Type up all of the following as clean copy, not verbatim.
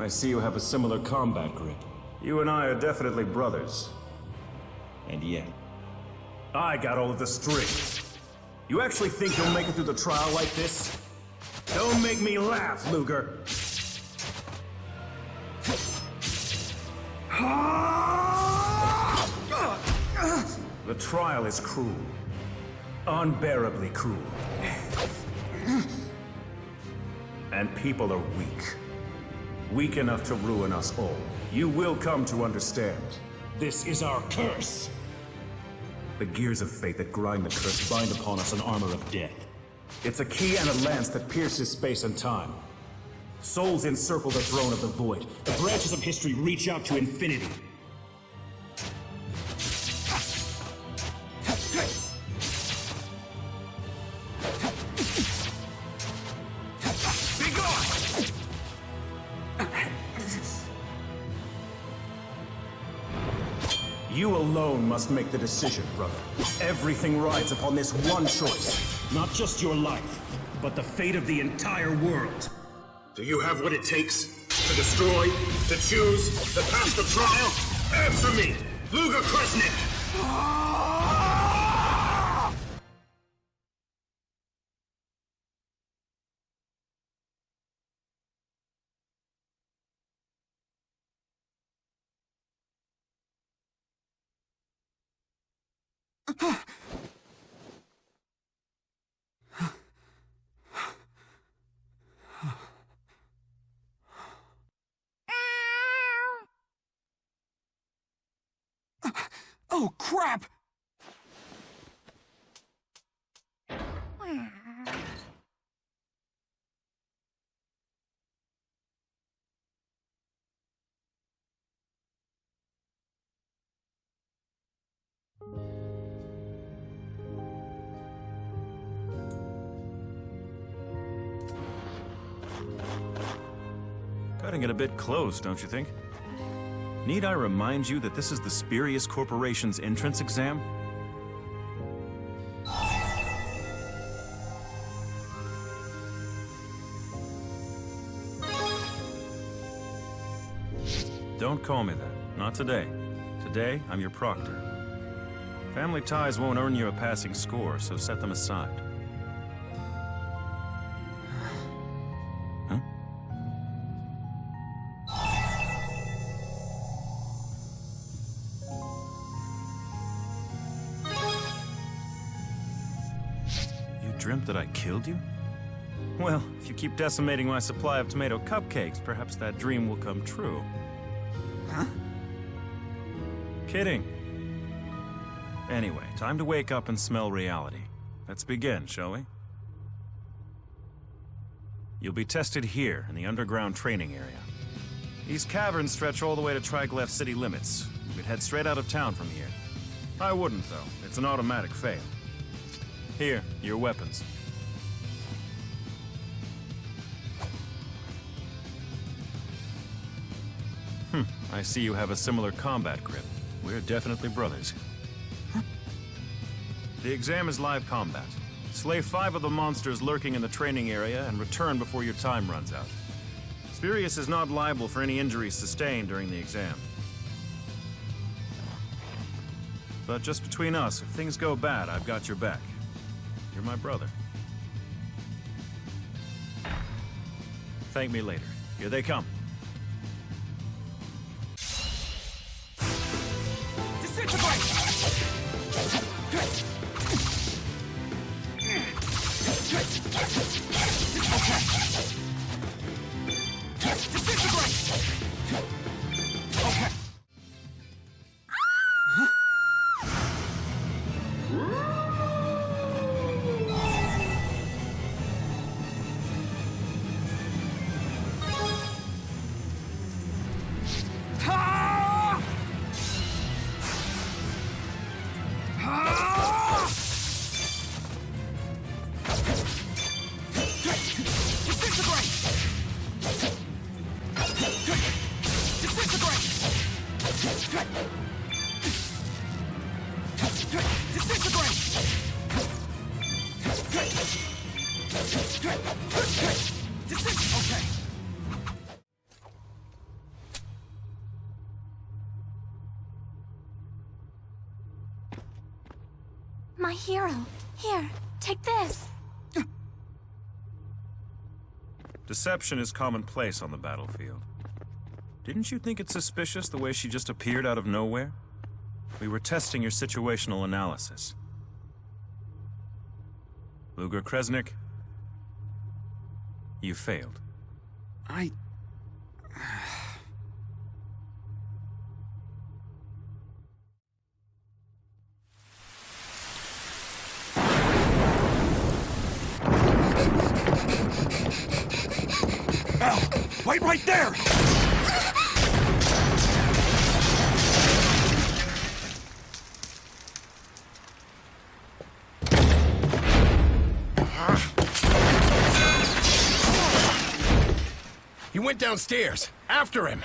see you have a similar combat grip. You and I are definitely brothers. And yet, I got all of the strength. You actually think you'll make it through the trial like this? Don't make me laugh, Luger. The trial is cruel. Unbearably cruel. And people are weak. Weak enough to ruin us all. You will come to understand. This is our curse. The gears of fate that grind the curse bind upon us an armor of death. It's a key and a lance that pierces space and time. Souls encircle the throne of the void. The branches of history reach out to infinity. Be gone! You alone must make the decision, brother. Everything rides upon this one choice. Not just your life, but the fate of the entire world. Do you have what it takes to destroy, to choose, to pass the trial? Answer me, Luger Kresnik! Oh, crap! Cutting it a bit close, don't you think? Need I remind you that this is the Spurious Corporation's entrance exam? Don't call me that. Not today. Today, I'm your proctor. Family ties won't earn you a passing score, so set them aside. Huh? You dreamt that I killed you? Well, if you keep decimating my supply of tomato cupcakes, perhaps that dream will come true. Huh? Kidding. Anyway, time to wake up and smell reality. Let's begin, shall we? You'll be tested here, in the underground training area. These caverns stretch all the way to Triglav city limits. You could head straight out of town from here. I wouldn't, though. It's an automatic fail. Here, your weapons. I see you have a similar combat grip. We're definitely brothers. The exam is live combat. Slay 5 of the monsters lurking in the training area and return before your time runs out. Spurious is not liable for any injuries sustained during the exam. But just between us, if things go bad, I've got your back. You're my brother. Thank me later. Here they come. My hero. Here, take this. Deception is commonplace on the battlefield. Didn't you think it suspicious the way she just appeared out of nowhere? We were testing your situational analysis. Luger Kresnik, you failed. Al, wait right there! He went downstairs. After him.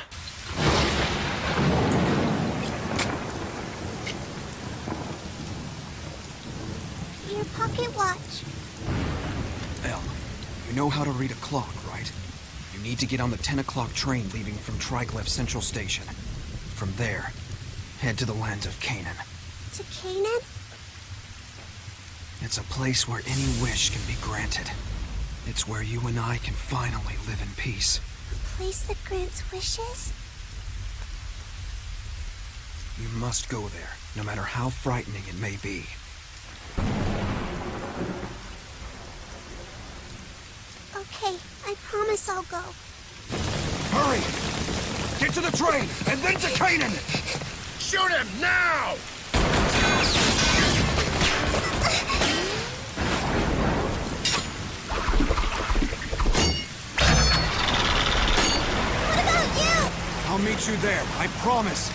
Your pocket watch. Al, you know how to read a clock, right? You need to get on the 10 o'clock train leaving from Triglyph Central Station. From there, head to the land of Canaan. To Canaan? It's a place where any wish can be granted. It's where you and I can finally live in peace. A place that grants wishes? You must go there, no matter how frightening it may be. Okay, I promise I'll go. Hurry! Get to the train, and then to Canaan! Shoot him now! What about you? I'll meet you there, I promise.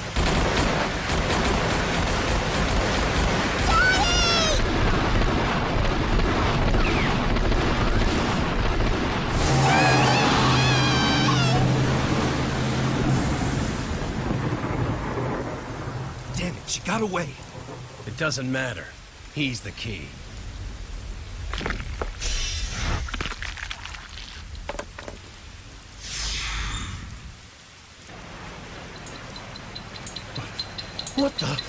Damn it, she got away. It doesn't matter. He's the key. What the?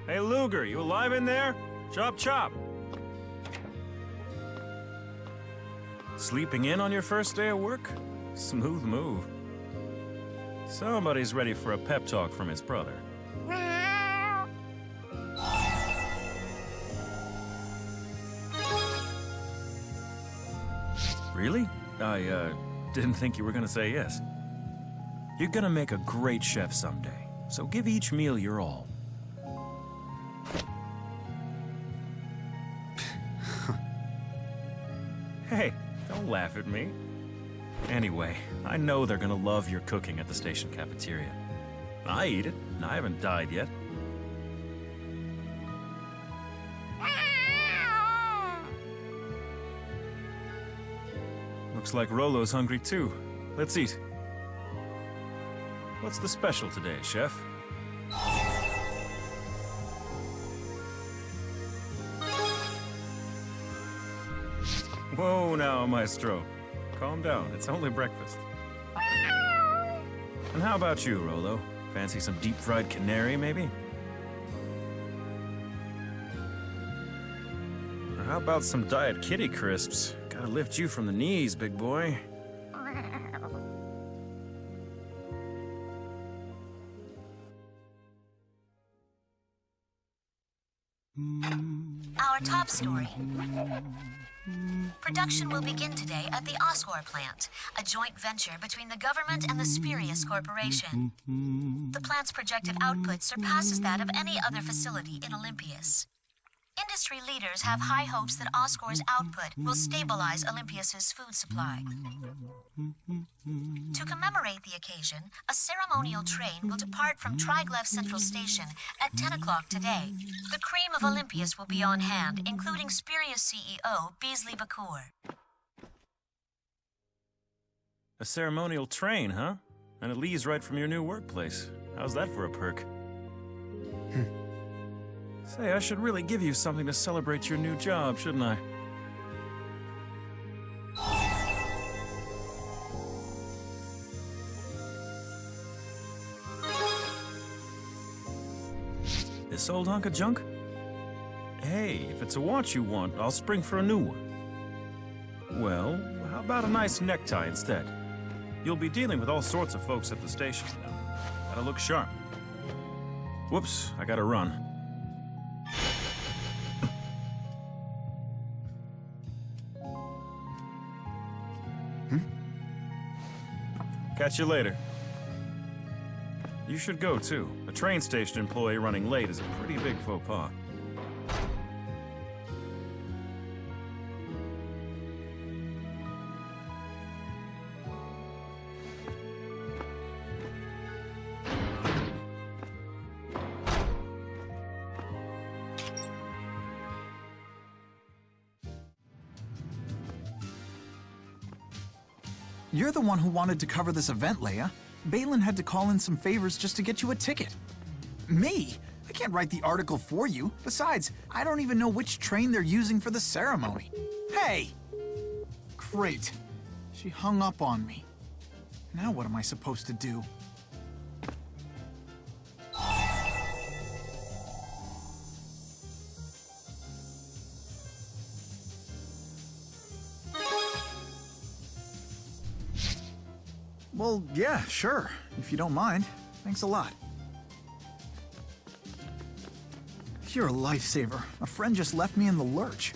Hey, Luger, you alive in there? Chop chop. Sleeping in on your first day of work? Smooth move. Somebody's ready for a pep talk from his brother. Really? I, didn't think you were gonna say yes. You're gonna make a great chef someday, so give each meal your all. Hey, don't laugh at me. Anyway, I know they're gonna love your cooking at the station cafeteria. I eat it, and I haven't died yet. Looks like Rolo's hungry too. Let's eat. What's the special today, chef? Whoa now, Maestro. Calm down, it's only breakfast. And how about you, Rolo? Fancy some deep-fried canary, maybe? Or how about some Diet Kitty crisps? Gotta lift you from the knees, big boy. Our top story. Production will begin today at the Oscor plant, a joint venture between the government and the Spurious Corporation. The plant's projected output surpasses that of any other facility in Olympias. Industry leaders have high hopes that Oscor's output will stabilize Olympias's food supply. To commemorate the occasion, a ceremonial train will depart from Triglev Central Station at 10 o'clock today. The cream of Olympias will be on hand, including Spiria's CEO, Beasley Bakur. A ceremonial train, huh? And it leaves right from your new workplace. How's that for a perk? Say, I should really give you something to celebrate your new job, shouldn't I? This old hunk of junk? Hey, if it's a watch you want, I'll spring for a new one. Well, how about a nice necktie instead? You'll be dealing with all sorts of folks at the station, you know. Gotta look sharp. Whoops, I gotta run. Catch you later. You should go, too. A train station employee running late is a pretty big faux pas. You're the one who wanted to cover this event, Leia. Balin had to call in some favors just to get you a ticket. Me? I can't write the article for you. Besides, I don't even know which train they're using for the ceremony. Hey! Great. She hung up on me. Now what am I supposed to do? Well, yeah, sure. If you don't mind. Thanks a lot. You're a lifesaver. A friend just left me in the lurch.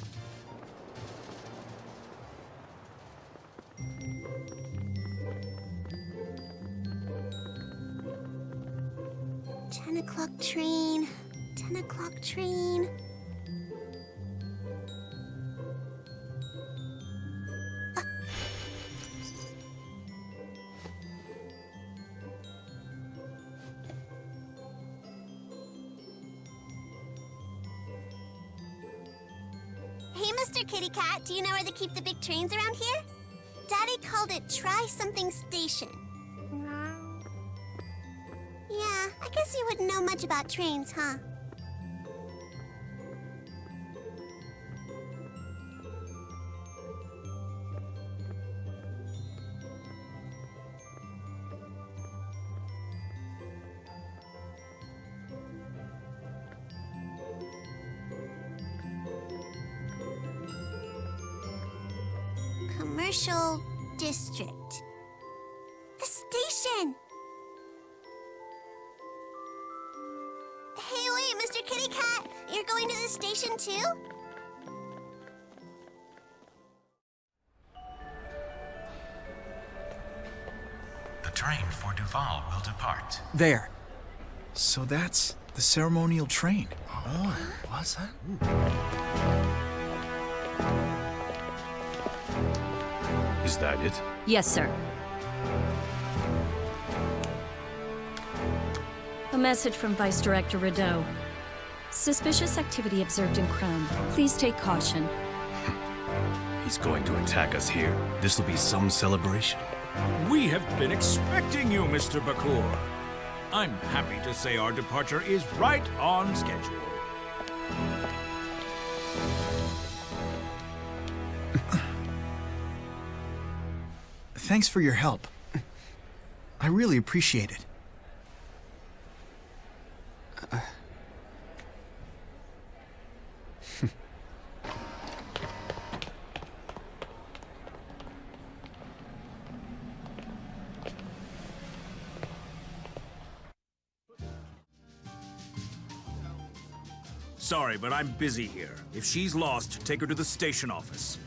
Train. 10 o'clock train. Hey, Mr. Kitty Cat, do you know where they keep the big trains around here? Daddy called it Try Something Station. Yeah, I guess you wouldn't know much about trains, huh? Commercial District. The station! Hey, wait, Mr. Kitty Cat! You're going to the station, too? The train for Duval will depart. There. So that's the ceremonial train. Oh, what's that? Is that it? Yes, sir. A message from Vice Director Rideau. Suspicious activity observed in Krem. Please take caution. He's going to attack us here. This will be some celebration. We have been expecting you, Mr. Bakur. I'm happy to say our departure is right on schedule. Thanks for your help. I really appreciate it. Sorry, but I'm busy here. If she's lost, take her to the station office.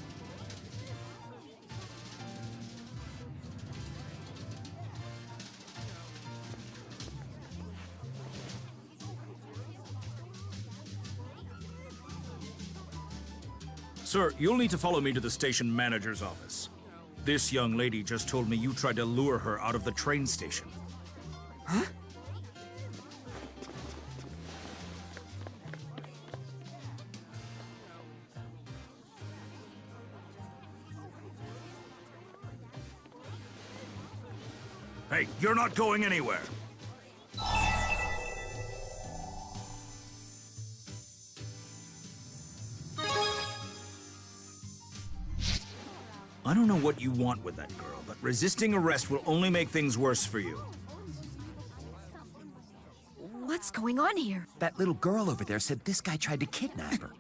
Sir, you'll need to follow me to the station manager's office. This young lady just told me you tried to lure her out of the train station. Huh? Hey, you're not going anywhere! I don't know what you want with that girl, but resisting arrest will only make things worse for you. What's going on here? That little girl over there said this guy tried to kidnap her.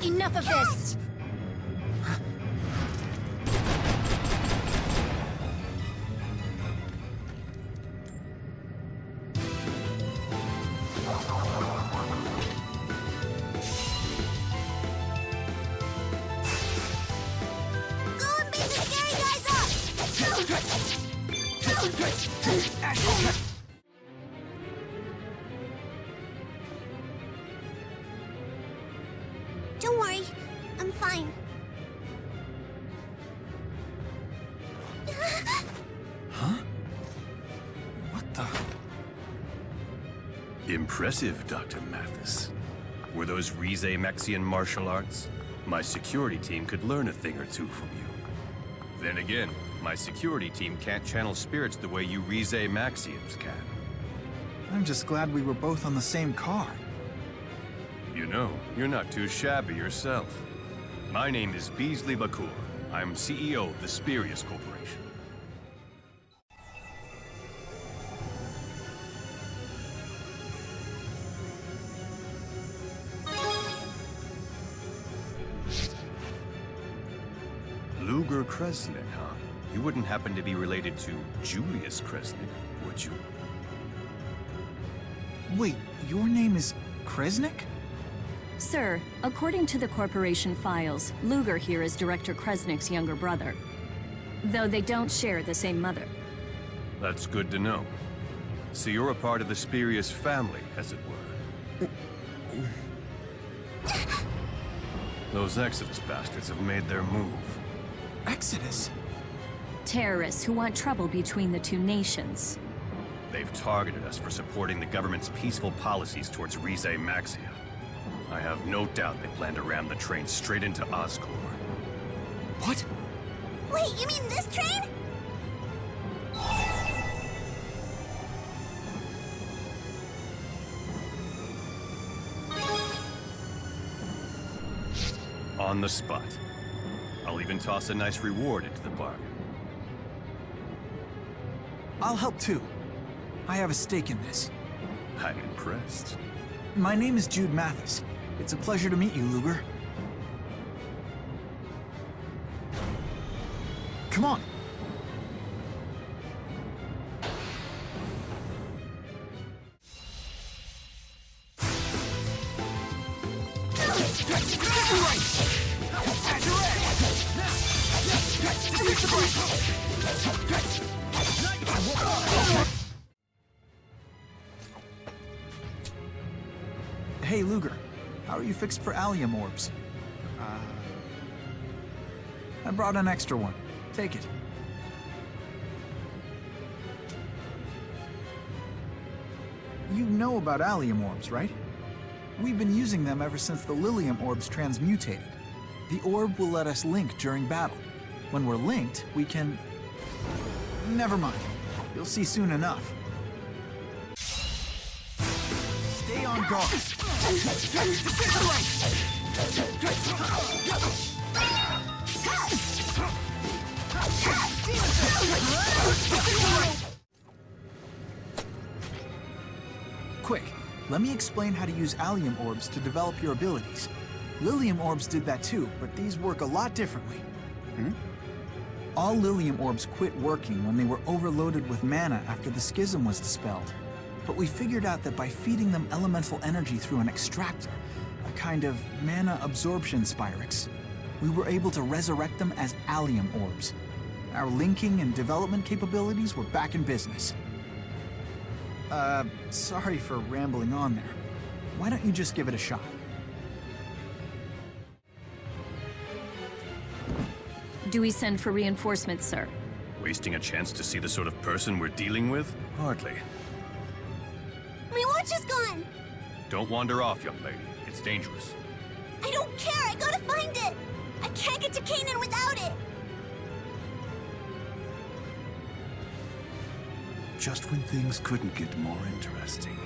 Enough of this! Don't worry, I'm fine. Huh? What the? Impressive, Dr. Mathis. Were those Rize Maxian martial arts? My security team could learn a thing or two from you. Then again, my security team can't channel spirits the way you Rize Maxians can. I'm just glad we were both on the same car. You know, you're not too shabby yourself. My name is Beasley Bakur. I'm CEO of the Spirius Corporation. Luger Kresnik, huh? You wouldn't happen to be related to Julius Kresnik, would you? Wait, your name is Kresnik? Sir, according to the corporation files, Luger here is Director Kresnik's younger brother, though they don't share the same mother. That's good to know. So you're a part of the Spirius family, as it were. Those Exodus bastards have made their move. Exodus? Terrorists who want trouble between the two nations. They've targeted us for supporting the government's peaceful policies towards Rize Maxia. I have no doubt they plan to ram the train straight into Oscorp. What? Wait, you mean this train? On the spot. I'll even toss a nice reward into the bargain. I'll help too. I have a stake in this. I'm impressed. My name is Jude Mathis. It's a pleasure to meet you, Luger. Come on. Hey, Luger. How are you fixed for allium orbs? I brought an extra one. Take it. You know about allium orbs, right? We've been using them ever since the lilium orbs transmutated. The orb will let us link during battle. When we're linked, we can... Never mind. You'll see soon enough. Stay on guard. Quick, let me explain how to use allium orbs to develop your abilities. Lilium orbs did that too, but these work a lot differently. All Lilium orbs quit working when they were overloaded with mana after the schism was dispelled. But we figured out that by feeding them elemental energy through an extractor, a kind of mana absorption spyrix, we were able to resurrect them as allium orbs. Our linking and development capabilities were back in business. Sorry for rambling on there. Why don't you just give it a shot? Do we send for reinforcements, sir? Wasting a chance to see the sort of person we're dealing with? Hardly. My watch is gone! Don't wander off, young lady. It's dangerous. I don't care, I gotta find it! I can't get to Canaan without it! Just when things couldn't get more interesting.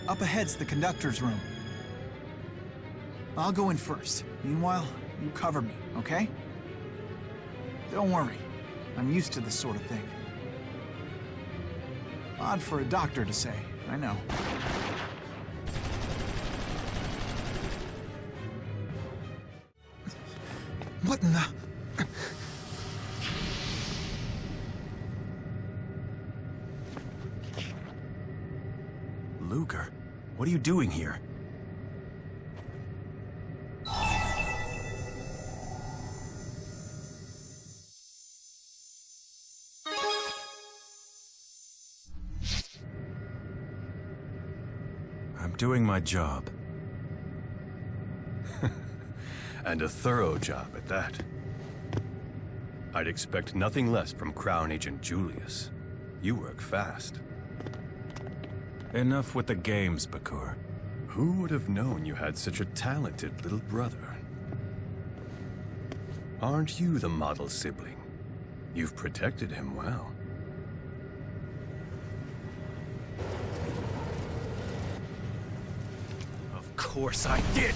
Up ahead's the conductor's room. I'll go in first. Meanwhile, you cover me, okay? Don't worry. I'm used to this sort of thing. Odd for a doctor to say, I know. What in the... Luger, what are you doing here? I'm doing my job. And a thorough job at that. I'd expect nothing less from Crown Agent Julius. You work fast. Enough with the games, Bakur. Who would have known you had such a talented little brother? Aren't you the model sibling? You've protected him well. Of course I did!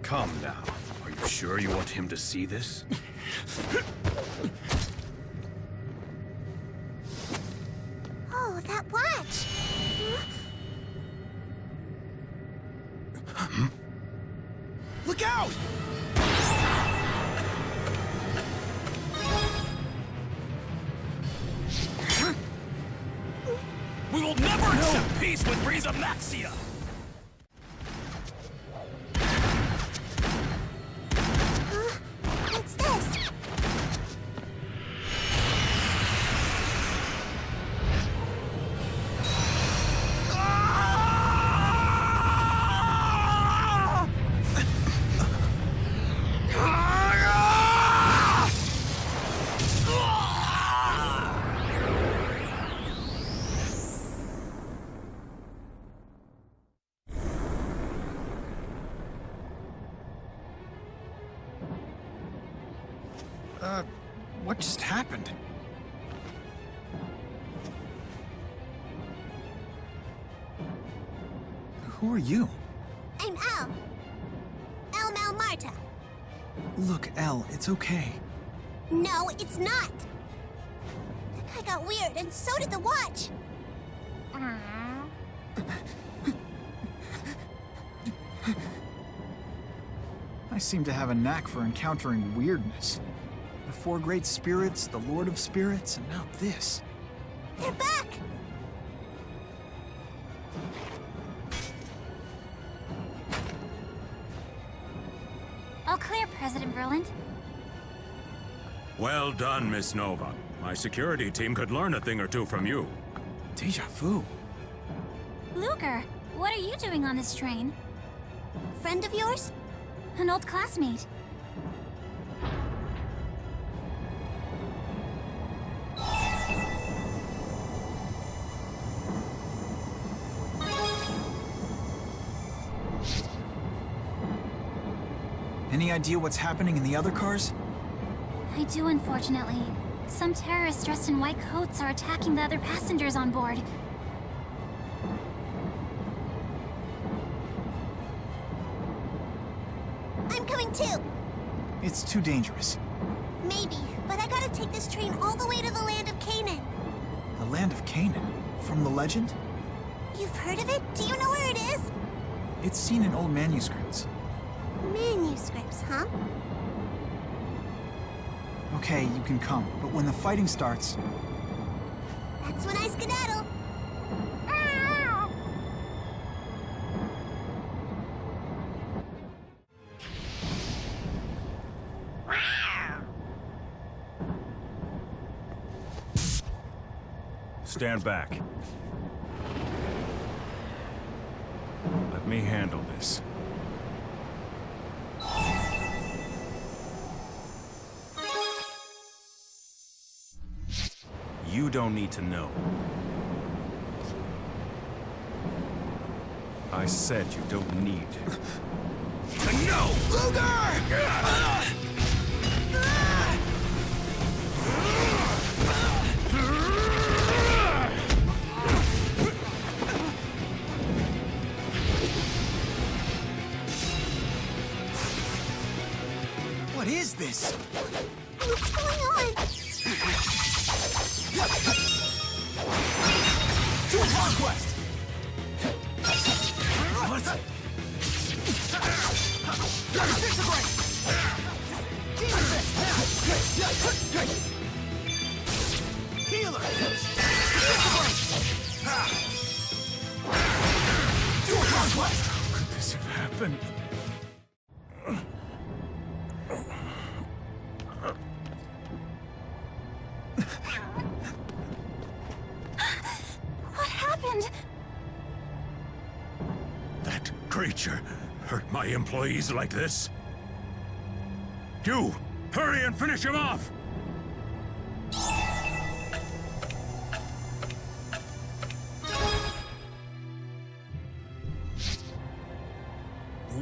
Come now. Are you sure you want him to see this? Oh, that watch! Look out! We will never accept peace with Riza Maxia! What's this? What just happened? Who are you? I'm Elle. Elle Malmarta. Look, Elle, it's okay. No, it's not. That guy got weird, and so did the watch. I seem to have a knack for encountering weirdness. The four great spirits, the Lord of Spirits, and now this. They're back! All clear, President Verland. Well done, Miss Nova. My security team could learn a thing or two from you. Deja vu. Luger, what are you doing on this train? Friend of yours? An old classmate. Any idea what's happening in the other cars? I do, unfortunately. Some terrorists dressed in white coats are attacking the other passengers on board. I'm coming too. It's too dangerous. Maybe, but I gotta take this train all the way to the land of Canaan. The land of Canaan? From the legend? You've heard of it? Do you know where it is? It's seen in old manuscripts. Manuscripts, huh? Okay, you can come, but when the fighting starts... That's when I skedaddle. Stand back. Let me handle this. You don't need to know. I said you don't need to know! What is this? What's going on? To conquest! What? Disintegrate! Demon Fist! Healer! Disintegrate! To conquest! How could this have happened? What happened? That creature hurt my employees like this? You! Hurry and finish him off!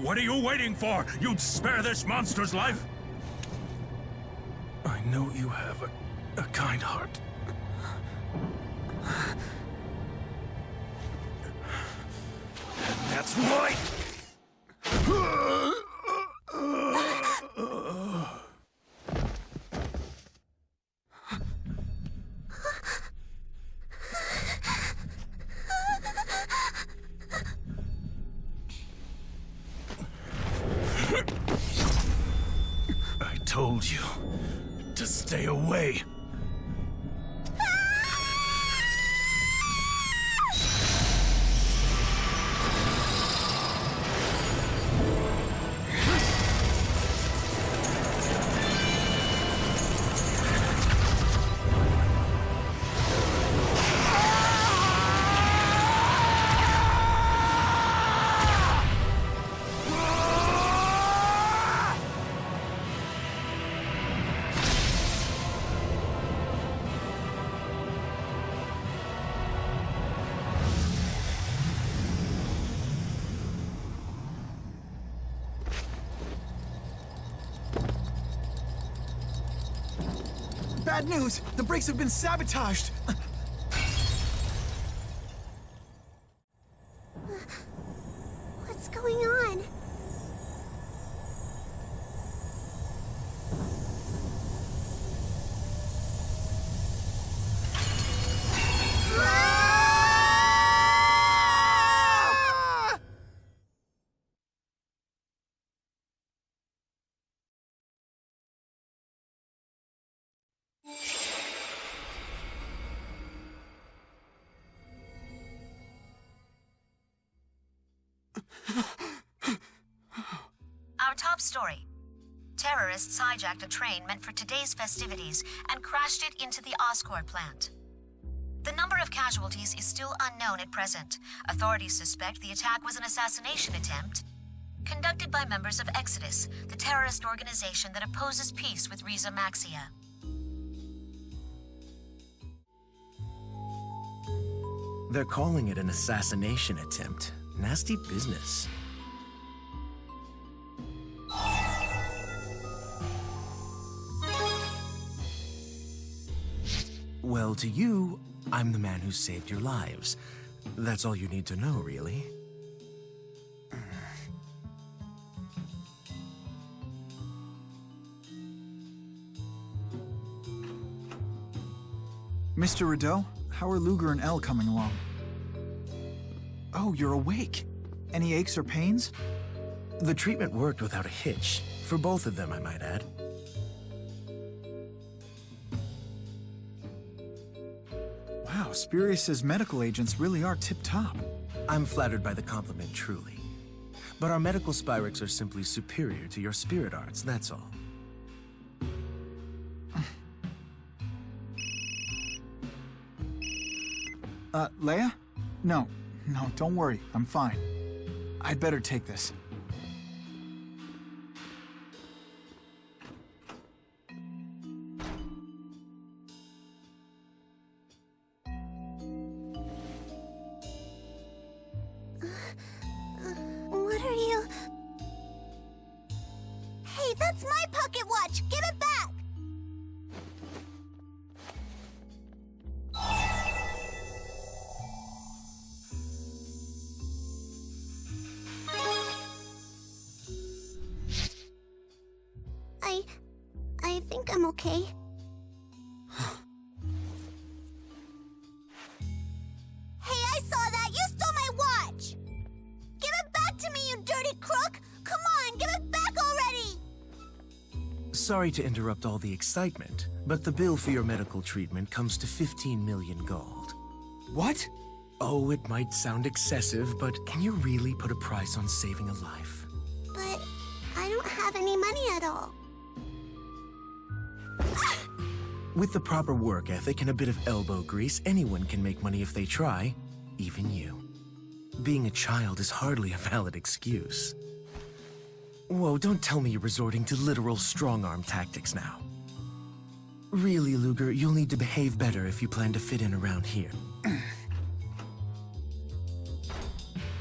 What are you waiting for? You'd spare this monster's life? I know you have a kind heart. That's why! I told you to stay away. Bad news! The brakes have been sabotaged! What's going on? Our top story. Terrorists hijacked a train meant for today's festivities and crashed it into the Oscorp plant. The number of casualties is still unknown at present. Authorities suspect the attack was an assassination attempt conducted by members of Exodus, the terrorist organization that opposes peace with Riza Maxia. They're calling it an assassination attempt. Nasty business. Well, to you, I'm the man who saved your lives. That's all you need to know, really. Mr. Rideau, how are Luger and Elle coming along? Oh, you're awake. Any aches or pains? The treatment worked without a hitch. For both of them, I might add. Wow, Spurious' medical agents really are tip-top. I'm flattered by the compliment, truly. But our medical Spyrex are simply superior to your spirit arts, that's all. Leia? No, don't worry, I'm fine. I'd better take this. What are you... Hey, that's my pocket watch! Give it back! I think I'm okay. Hey, I saw that! You stole my watch! Give it back to me, you dirty crook! Come on, give it back already! Sorry to interrupt all the excitement, but the bill for your medical treatment comes to 15 million gold. What? Oh, it might sound excessive, but can you really put a price on saving a life? But I don't have any money at all. With the proper work ethic and a bit of elbow grease, anyone can make money if they try, even you. Being a child is hardly a valid excuse. Whoa, don't tell me you're resorting to literal strong-arm tactics now. Really, Luger, you'll need to behave better if you plan to fit in around here.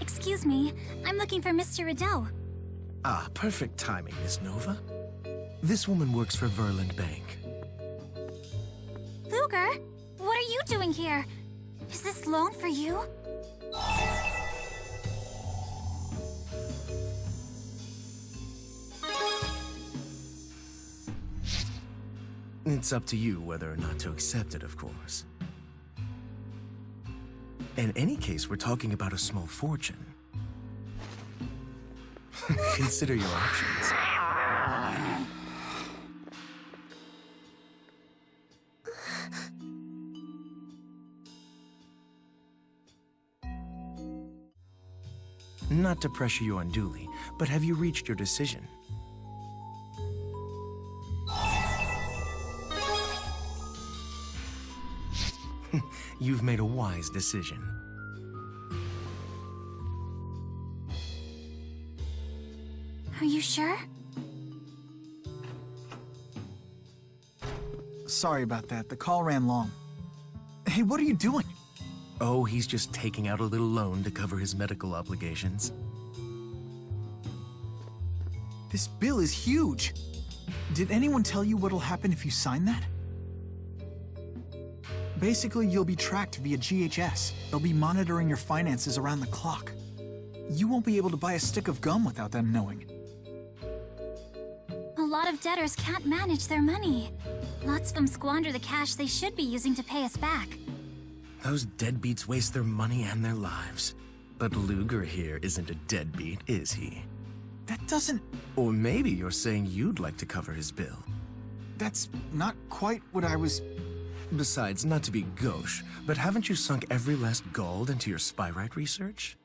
Excuse me, I'm looking for Mr. Rideau. Ah, perfect timing, Miss Nova. This woman works for Verland Bank. Luger, what are you doing here? Is this loan for you? It's up to you whether or not to accept it, of course. In any case, we're talking about a small fortune. Consider your options. Not to pressure you unduly, but have you reached your decision? You've made a wise decision. Are you sure? Sorry about that. The call ran long. Hey, what are you doing? Oh, he's just taking out a little loan to cover his medical obligations. This bill is huge. Did anyone tell you what'll happen if you sign that? Basically, you'll be tracked via GHS. They'll be monitoring your finances around the clock. You won't be able to buy a stick of gum without them knowing. A lot of debtors can't manage their money. Lots of them squander the cash they should be using to pay us back. Those deadbeats waste their money and their lives. But Luger here isn't a deadbeat, is he? That doesn't... Or maybe you're saying you'd like to cover his bill. That's not quite what I was... Besides, not to be gauche, but haven't you sunk every last gold into your spyrite research?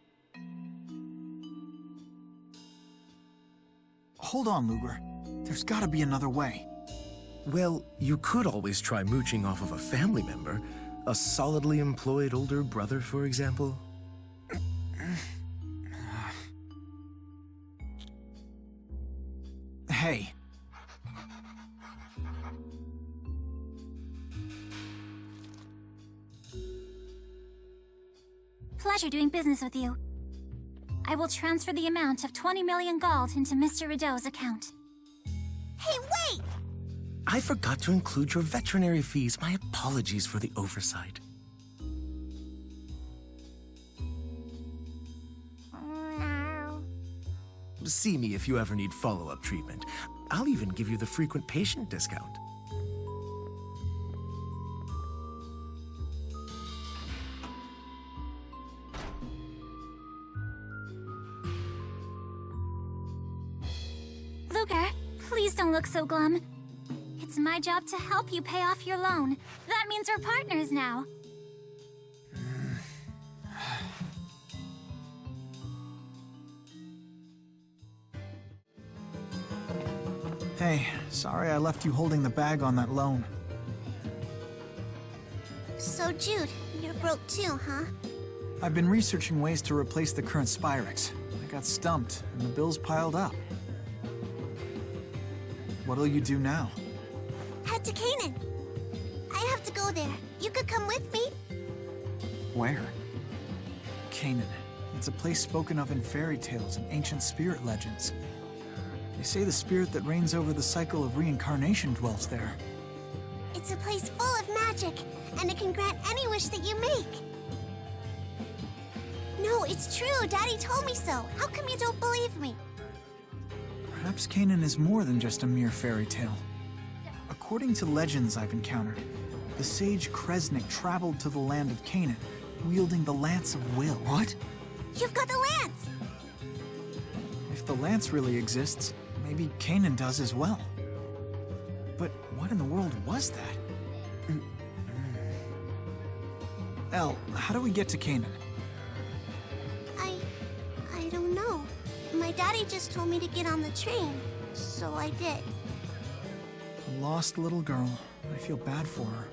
Hold on, Luger. There's gotta be another way. Well, you could always try mooching off of a family member. A solidly employed older brother, for example. Hey. Pleasure doing business with you. I will transfer the amount of 20 million gold into Mr. Rideau's account. Hey, wait! I forgot to include your veterinary fees. My apologies for the oversight. See me if you ever need follow-up treatment. I'll even give you the frequent patient discount. Luger, please don't look so glum. It's my job to help you pay off your loan. That means we're partners now. Hey, sorry I left you holding the bag on that loan. So, Jude, you're broke too, huh? I've been researching ways to replace the current Spyrix. I got stumped, and the bills piled up. What'll you do now? Head to Canaan. I have to go there. You could come with me. Where? Canaan. It's a place spoken of in fairy tales and ancient spirit legends. They say the spirit that reigns over the cycle of reincarnation dwells there. It's a place full of magic, and it can grant any wish that you make. No, it's true. Daddy told me so. How come you don't believe me? Perhaps Canaan is more than just a mere fairy tale. According to legends I've encountered, the sage Kresnik traveled to the land of Canaan, wielding the Lance of Will. What? You've got the lance! If the lance really exists, maybe Canaan does as well. But what in the world was that? Elle, how do we get to Canaan? I don't know. My daddy just told me to get on the train, so I did. A lost little girl. I feel bad for her.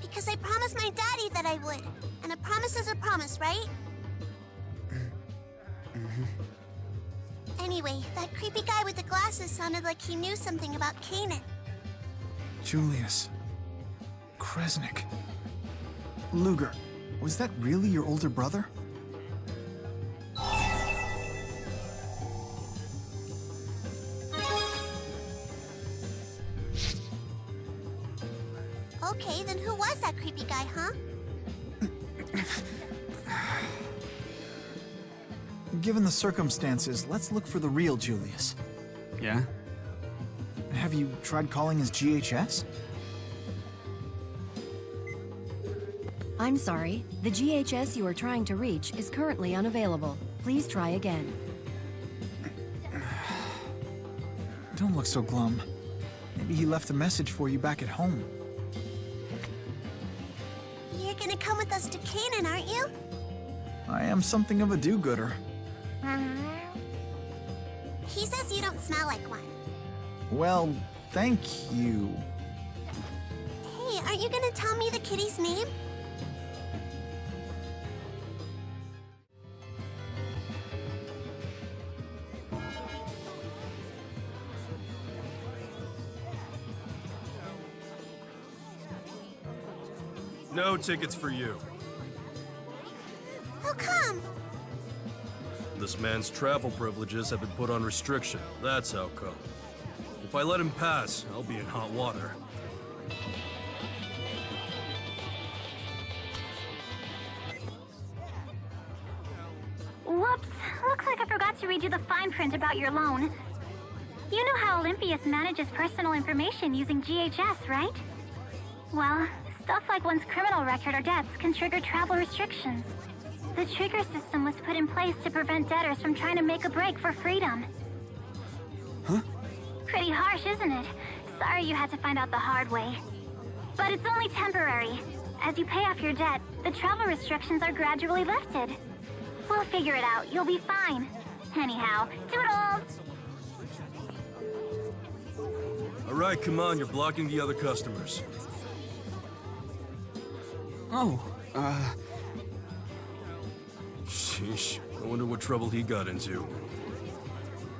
Because I promised my daddy that I would. And a promise is a promise, right? Anyway, that creepy guy with the glasses sounded like he knew something about Canaan. Julius. Kresnik. Luger, was that really your older brother? Okay, then who was that creepy guy, huh? Given the circumstances, let's look for the real Julius. Yeah? Have you tried calling his GHS? I'm sorry. The GHS you are trying to reach is currently unavailable. Please try again. Don't look so glum. Maybe he left a message for you back at home. You're gonna come with us to Canaan, aren't you? I am something of a do-gooder. He says you don't smell like one. Well, thank you. Hey, aren't you gonna tell me the kitty's name? No tickets for you. How come? This man's travel privileges have been put on restriction. That's how come. If I let him pass, I'll be in hot water. Whoops. Looks like I forgot to read you the fine print about your loan. You know how Olympius manages personal information using GHS, right? Well, stuff like one's criminal record or debts can trigger travel restrictions. The trigger system was put in place to prevent debtors from trying to make a break for freedom. Huh? Pretty harsh, isn't it? Sorry you had to find out the hard way. But it's only temporary. As you pay off your debt, the travel restrictions are gradually lifted. We'll figure it out. You'll be fine. Anyhow, toodles! All right, come on, you're blocking the other customers. Oh, Sheesh, I wonder what trouble he got into.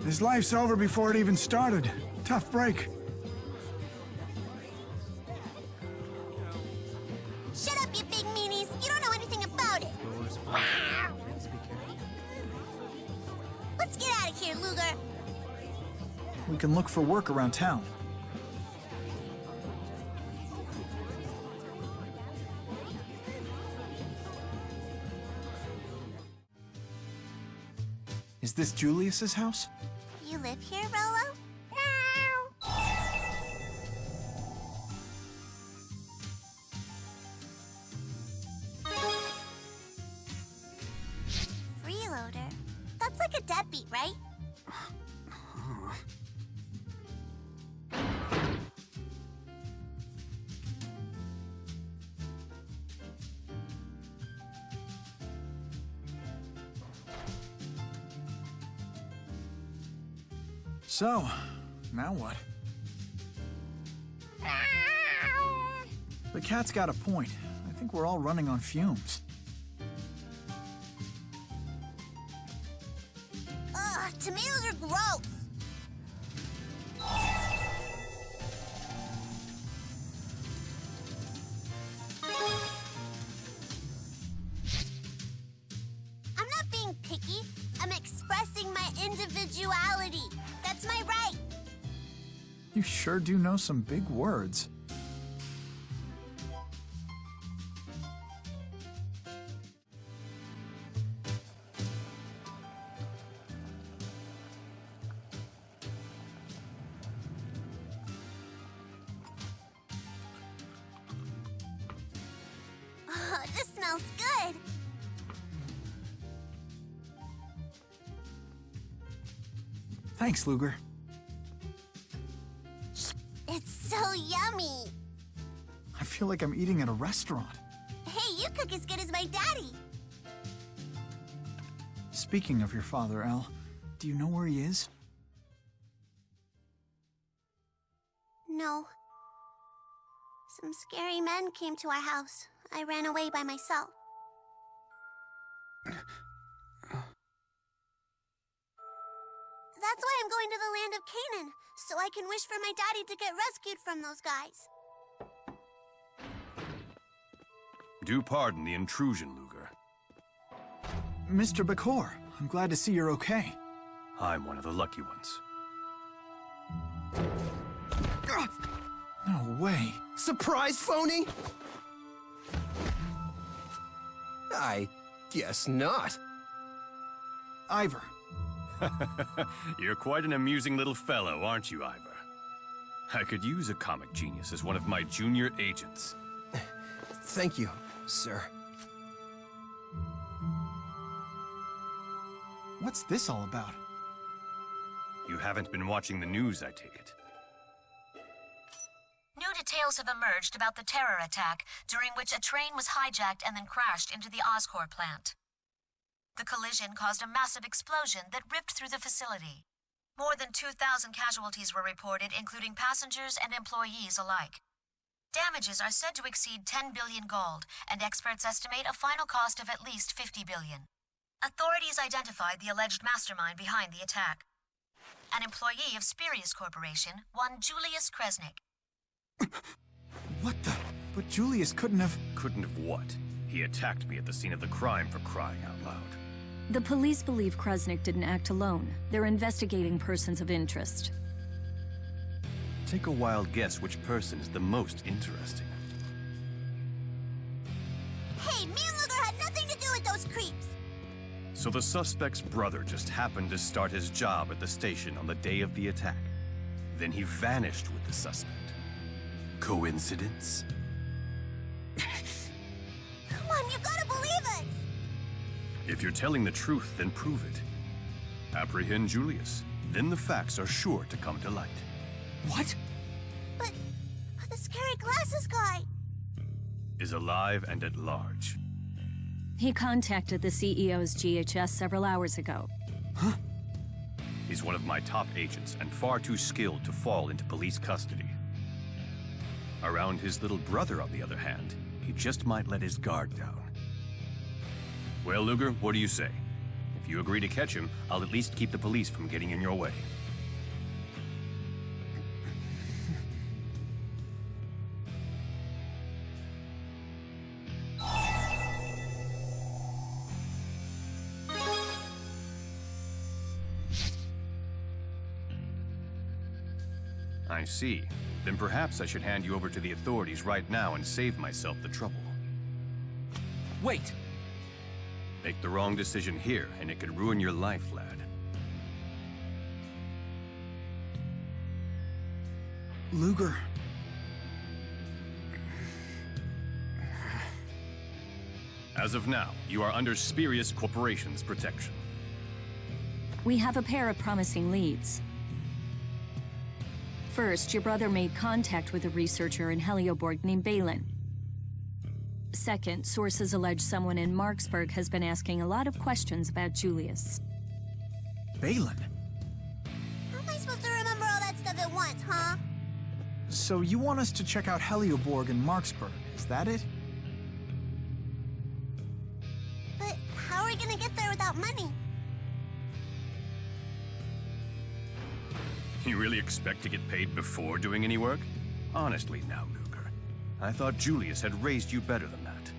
His life's over before it even started. Tough break. Shut up, you big meanies. You don't know anything about it. Let's get out of here, Luger. We can look for work around town. Is this Julius's house? You live here, Rolo? Freeloader? That's like a deadbeat, right? So, now what? The cat's got a point. I think we're all running on fumes. Ugh, tomatoes are gross. I'm not being picky. I'm expressing my individuality. That's my right. You sure do know some big words. Oh, this smells good. Thanks, Luger. It's so yummy. I feel like I'm eating at a restaurant. Hey, you cook as good as my daddy. Speaking of your father, Al, do you know where he is? No. Some scary men came to our house. I ran away by myself. That's why I'm going to the land of Canaan, so I can wish for my daddy to get rescued from those guys. Do pardon the intrusion, Luger. Mr. Bakor, I'm glad to see you're okay. I'm one of the lucky ones. No way. Surprise, phony? I guess not. Ivor. You're quite an amusing little fellow, aren't you, Ivor? I could use a comic genius as one of my junior agents. Thank you, sir. What's this all about? You haven't been watching the news, I take it. New details have emerged about the terror attack, during which a train was hijacked and then crashed into the Oscorp plant. The collision caused a massive explosion that ripped through the facility. More than 2,000 casualties were reported, including passengers and employees alike. Damages are said to exceed 10 billion gold, and experts estimate a final cost of at least 50 billion. Authorities identified the alleged mastermind behind the attack. An employee of Spirius Corporation, one Julius Kresnik. What the? But Julius couldn't have... Couldn't have what? He attacked me at the scene of the crime, for crying out loud. The police believe Kresnik didn't act alone. They're investigating persons of interest. Take a wild guess which person is the most interesting. Hey, me and Luger had nothing to do with those creeps. So the suspect's brother just happened to start his job at the station on the day of the attack. Then he vanished with the suspect. Coincidence? Come on, you gotta believe us! If you're telling the truth, then prove it. Apprehend Julius. Then the facts are sure to come to light. What? But the scary glasses guy... Is alive and at large. He contacted the CEO's GHS several hours ago. Huh? He's one of my top agents and far too skilled to fall into police custody. Around his little brother, on the other hand, he just might let his guard down. Well, Luger, what do you say? If you agree to catch him, I'll at least keep the police from getting in your way. I see. Then perhaps I should hand you over to the authorities right now and save myself the trouble. Wait! Make the wrong decision here, and it could ruin your life, lad. Luger. As of now, you are under Spurious Corporation's protection. We have a pair of promising leads. First, your brother made contact with a researcher in Helioborg named Balin. Second, sources allege someone in Marksburg has been asking a lot of questions about Julius. Balin? How am I supposed to remember all that stuff at once, huh? So you want us to check out Helioborg and Marksburg, is that it? But how are we gonna get there without money? You really expect to get paid before doing any work? Honestly now, Luger. I thought Julius had raised you better than that.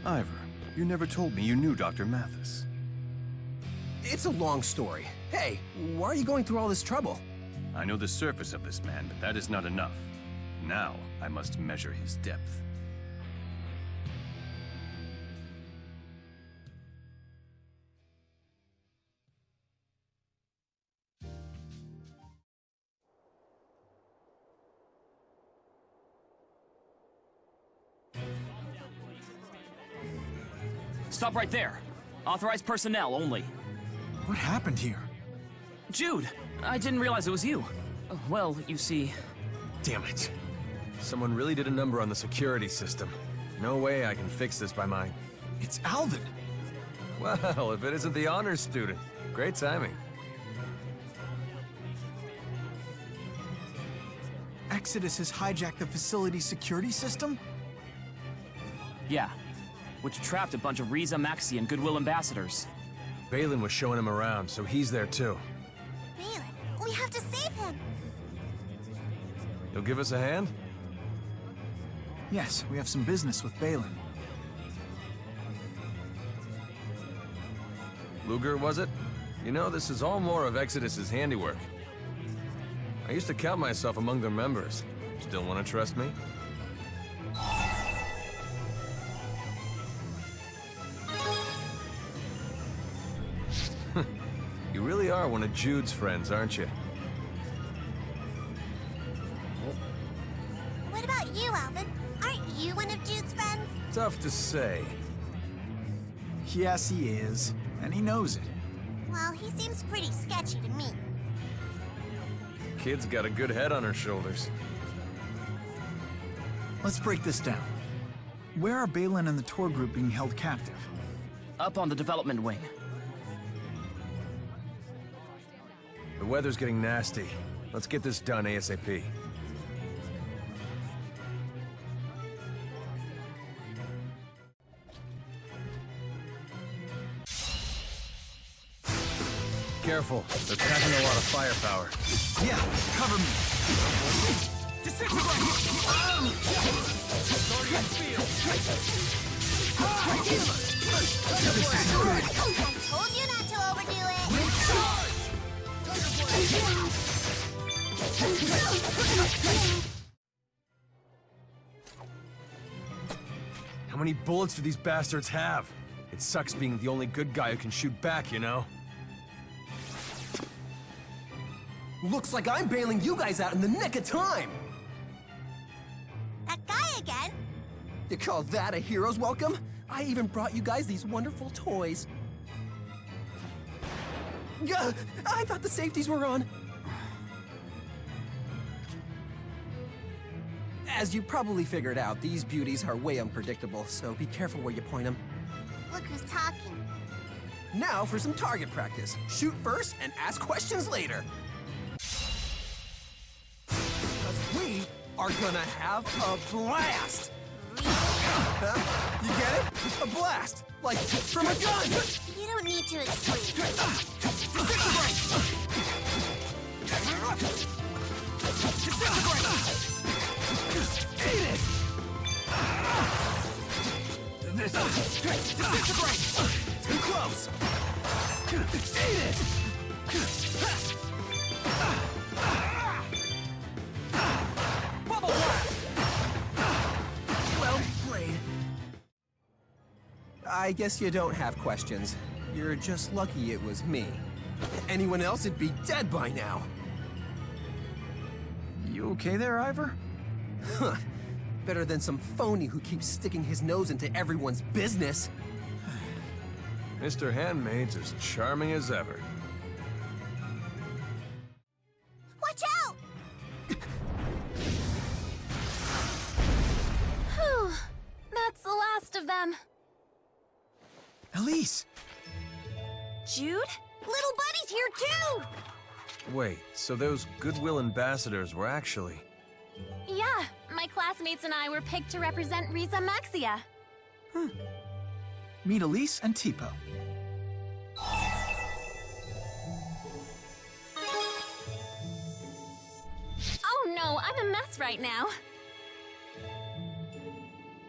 Ivor, you never told me you knew Dr. Mathis. It's a long story. Hey, why are you going through all this trouble? I know the surface of this man, but that is not enough. Now, I must measure his depth. Stop right there. Authorized personnel only. What happened here? Jude! I didn't realize it was you. Well, you see... Damn it. Someone really did a number on the security system. No way I can fix this by my... It's Alvin! Well, if it isn't the honors student. Great timing. Exodus has hijacked the facility's security system? Yeah. Which trapped a bunch of Riza Maxi and Goodwill ambassadors. Balin was showing him around, so he's there too. Balin, we have to save him! You'll give us a hand? Yes, we have some business with Balin. Luger, was it? You know, this is all more of Exodus's handiwork. I used to count myself among their members. Still want to trust me? You really are one of Jude's friends, aren't you? What about you, Alvin? Aren't you one of Jude's friends? Tough to say. Yes, he is. And he knows it. Well, he seems pretty sketchy to me. Kid's got a good head on her shoulders. Let's break this down. Where are Balin and the tour group being held captive? Up on the development wing. The weather's getting nasty. Let's get this done ASAP. careful. They're packing a lot of firepower. Yeah, cover me. I told you not to overdo it. How many bullets do these bastards have? It sucks being the only good guy who can shoot back, you know? Looks like I'm bailing you guys out in the nick of time! That guy again? You call that a hero's welcome? I even brought you guys these wonderful toys. Gah! I thought the safeties were on. As you probably figured out, these beauties are way unpredictable, so be careful where you point them. Look who's talking. Now for some target practice. Shoot first and ask questions later. Because we are gonna have a blast! Huh? You get it? A blast! Like from a gun! You don't need to explain. Eat it! Disintegrate! Too close! Eat it! Bubble blast! Well played. I guess you don't have questions. You're just lucky it was me. Anyone else would be dead by now. You okay there, Ivor? Huh. Better than some phony who keeps sticking his nose into everyone's business. Mr. Handmaid's as charming as ever. Watch out! Whew. That's the last of them. Elise! Jude? Little Buddy's here too! Wait, so those Goodwill ambassadors were actually... Yeah, my classmates and I were picked to represent Riza Maxia. Meet Elise and Tipo. Oh no, I'm a mess right now.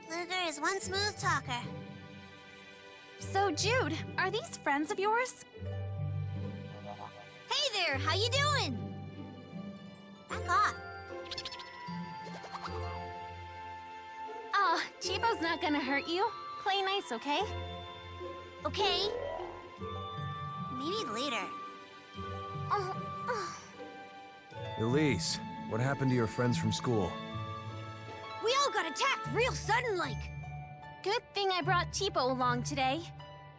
Luger is one smooth talker. So, Jude, are these friends of yours? Hey there, how you doing? Back off. Oh, Chibo's not gonna hurt you. Play nice, okay? Okay. Maybe later. Elise, what happened to your friends from school? We all got attacked real sudden-like. Good thing I brought Tipo along today.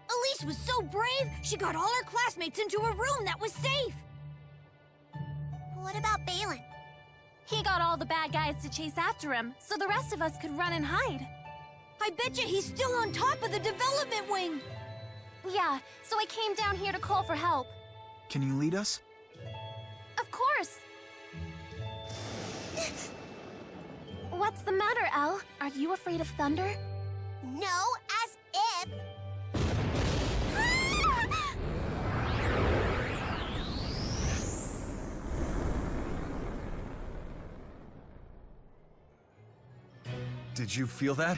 Elise was so brave, she got all her classmates into a room that was safe. What about Balin? He got all the bad guys to chase after him, so the rest of us could run and hide. I bet you he's still on top of the development wing. Yeah, so I came down here to call for help. Can you lead us? Of course. What's the matter, Elle? Are you afraid of thunder? No, as if. Did you feel that?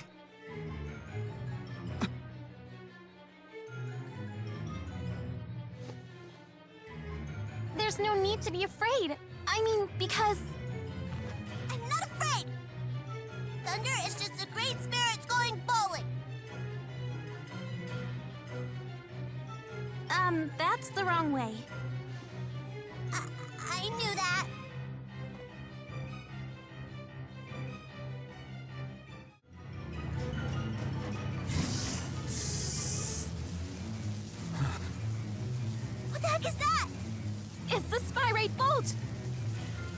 There's no need to be afraid. I mean, because... I'm not afraid. Thunder is just the great spirits going bowling. That's the wrong way. I knew that. What the heck is that? It's the Spyrite Bolt!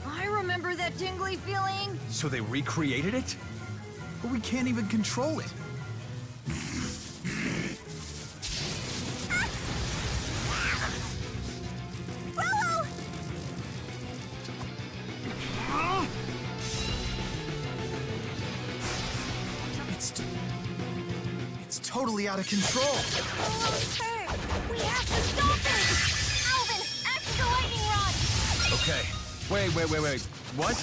I remember that tingly feeling. So they recreated it? But we can't even control it. Rollo! It's totally out of control. Rollo's hurt. We have to stop it. Alvin! Okay. Wait. What?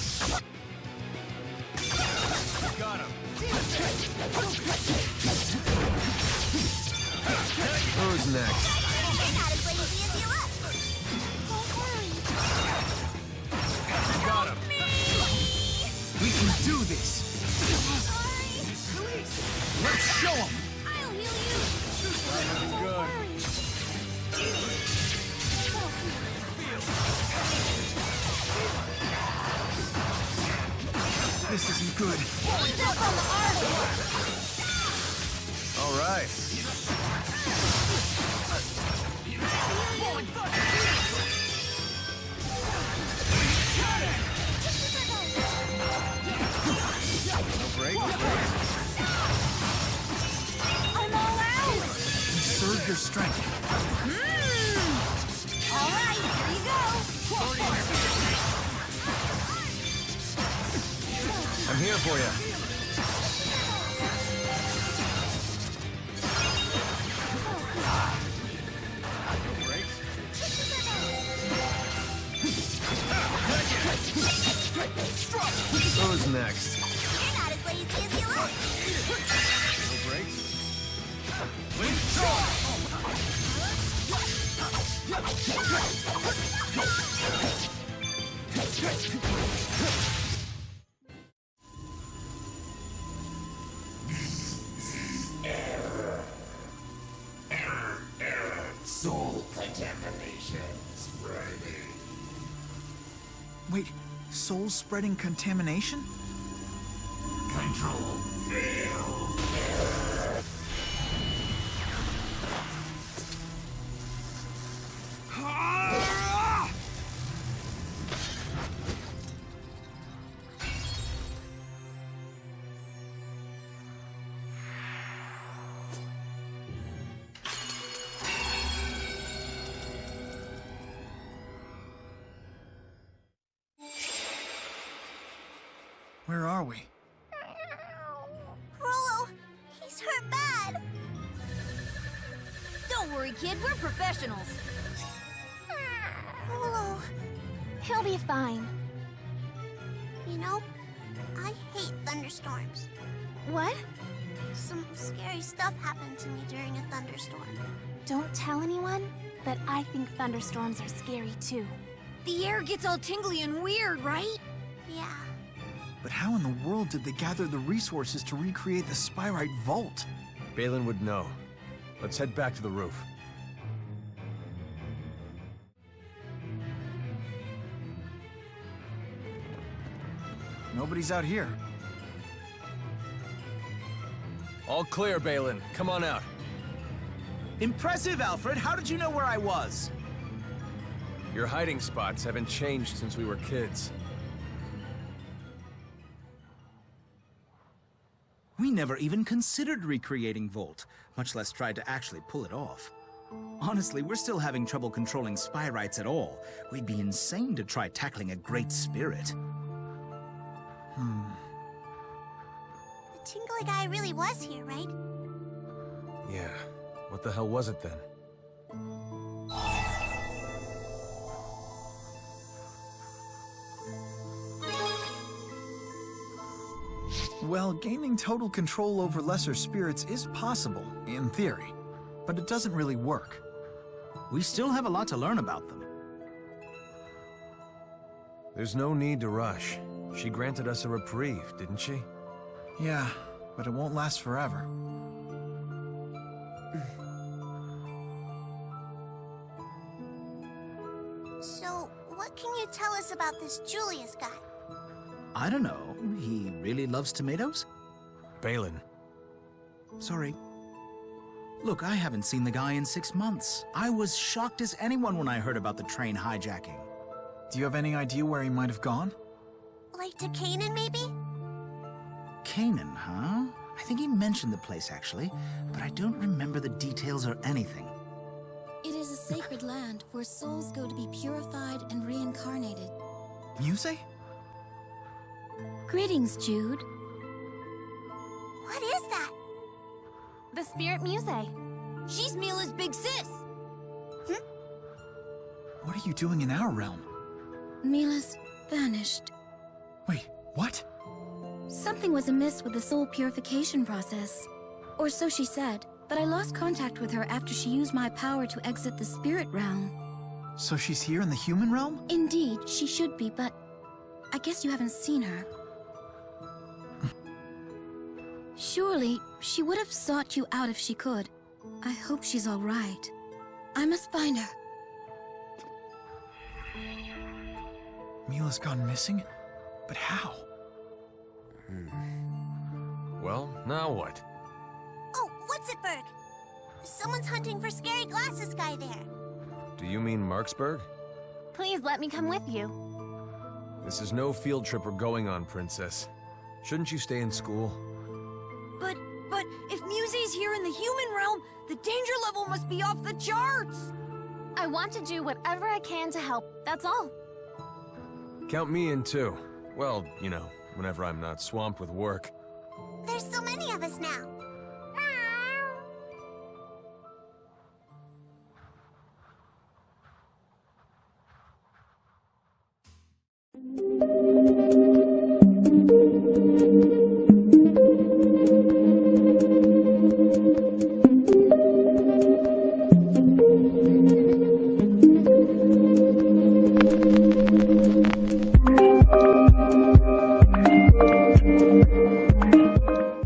Got him. Who's next? You're not as lazy as you look. Don't worry. Got him. We can do this! Let's show them! I'll heal you. Good. This isn't good. Hands up on the armor. All right. Break. I'm all out. Conserve your strength. All right, here you go. I'm here for you. Who's next? You're not as lazy as you look. No breaks? Soul contamination spreading. Wait, soul spreading contamination? Control failed. Where are we? Rolo, he's hurt bad. Don't worry, kid. We're professionals. Rolo, He'll be fine. you know, I hate thunderstorms. What? Some scary stuff happened to me during a thunderstorm. Don't tell anyone, but I think thunderstorms are scary too. The air gets all tingly and weird, right? Yeah. But how in the world did they gather the resources to recreate the Spyrite Vault? Balin would know. Let's head back to the roof. Nobody's out here. All clear, Balin. Come on out. Impressive, Alfred. How did you know where I was? Your hiding spots haven't changed since we were kids. We never even considered recreating Volt, much less tried to actually pull it off. Honestly, we're still having trouble controlling Spyrites at all. We'd be insane to try tackling a great spirit. The tingly guy really was here, right? Yeah. What the hell was it then? Well, gaining total control over lesser spirits is possible, in theory, but it doesn't really work. We still have a lot to learn about them. There's no need to rush. She granted us a reprieve, didn't she? Yeah, but it won't last forever. So, what can you tell us about this Julius guy? I don't know. He really loves tomatoes? Balin. Sorry. Look, I haven't seen the guy in 6 months. I was shocked as anyone when I heard about the train hijacking. Do you have any idea where he might have gone? Like to Canaan, maybe? Canaan, huh? I think he mentioned the place, actually, but I don't remember the details or anything. It is a sacred land where souls go to be purified and reincarnated. Muse? Greetings, Jude. What is that? The Spirit Muse. She's Mila's big sis. What are you doing in our realm? Mila's vanished. Wait, what? Something was amiss with the soul purification process. Or so she said, but I lost contact with her after she used my power to exit the spirit realm. So she's here in the human realm? Indeed, she should be, but I guess you haven't seen her. Surely, she would have sought you out if she could. I hope she's all right. I must find her. Mila's gone missing? But how? Well, now what? Oh, what's it, Berg? Someone's hunting for scary glasses guy there. Do you mean Marksburg? Please let me come with you. This is no field trip we're going on, Princess. Shouldn't you stay in school? But if Musei's here in the human realm, the danger level must be off the charts! I want to do whatever I can to help, that's all. Count me in too. Well, you know, whenever I'm not swamped with work. There's so many of us now. Meow.